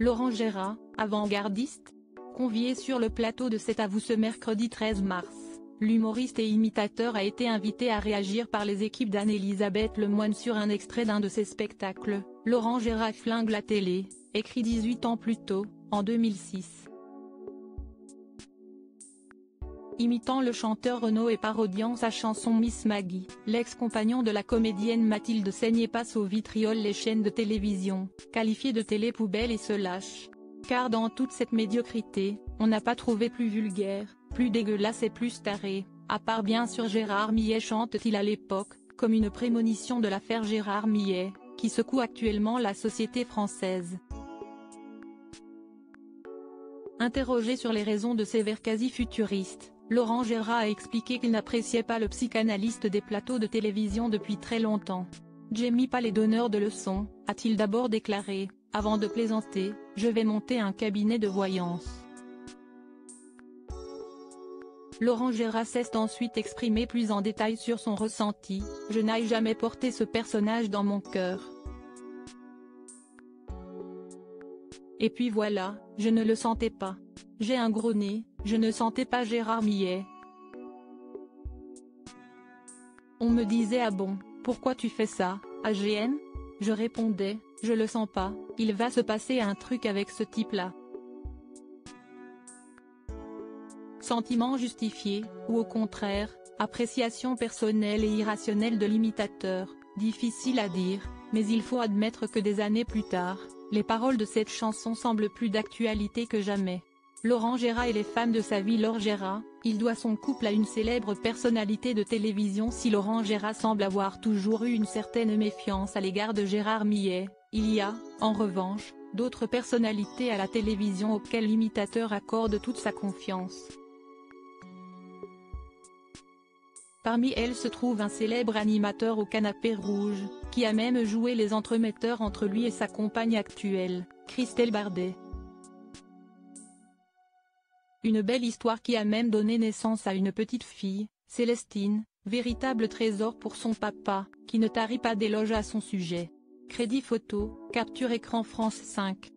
Laurent Gérard, avant-gardiste. Convié sur le plateau de C'est à vous ce mercredi 13 mars, l'humoriste et imitateur a été invité à réagir par les équipes d'Anne-Elisabeth Lemoine sur un extrait d'un de ses spectacles. Laurent Gérard flingue la télé, écrit 18 ans plus tôt, en 2006. Imitant le chanteur Renaud et parodiant sa chanson Miss Maggie, l'ex-compagnon de la comédienne Mathilde Seigner passe au vitriol les chaînes de télévision, qualifiées de télé-poubelle et se lâche. Car dans toute cette médiocrité, on n'a pas trouvé plus vulgaire, plus dégueulasse et plus taré, à part bien sûr Gérard Millet, chante-t-il à l'époque, comme une prémonition de l'affaire Gérard Millet, qui secoue actuellement la société française. Interrogé sur les raisons de ses vers quasi futuristes, Laurent Gérard a expliqué qu'il n'appréciait pas le psychanalyste des plateaux de télévision depuis très longtemps. « J'aime pas les donneurs de leçons », a-t-il d'abord déclaré, avant de plaisanter, « je vais monter un cabinet de voyance ». Laurent Gérard s'est ensuite exprimé plus en détail sur son ressenti, « Je n'ai jamais porté ce personnage dans mon cœur. Et puis voilà, je ne le sentais pas. J'ai un gros nez, je ne sentais pas Gérard Millet. On me disait ah bon, pourquoi tu fais ça, AGM ? Je répondais, je le sens pas, il va se passer un truc avec ce type-là. Sentiment justifié, ou au contraire, appréciation personnelle et irrationnelle de l'imitateur, difficile à dire, mais il faut admettre que des années plus tard, les paroles de cette chanson semblent plus d'actualité que jamais. Laurent Gérard et les femmes de sa vie. Laurent Gérard, il doit son couple à une célèbre personnalité de télévision. Si Laurent Gérard semble avoir toujours eu une certaine méfiance à l'égard de Gérard Millet, il y a, en revanche, d'autres personnalités à la télévision auxquelles l'imitateur accorde toute sa confiance. Parmi elles se trouve un célèbre animateur au canapé rouge, qui a même joué les entremetteurs entre lui et sa compagne actuelle, Christelle Bardet. Une belle histoire qui a même donné naissance à une petite fille, Célestine, véritable trésor pour son papa, qui ne tarit pas d'éloges à son sujet. Crédit photo, capture écran France 5.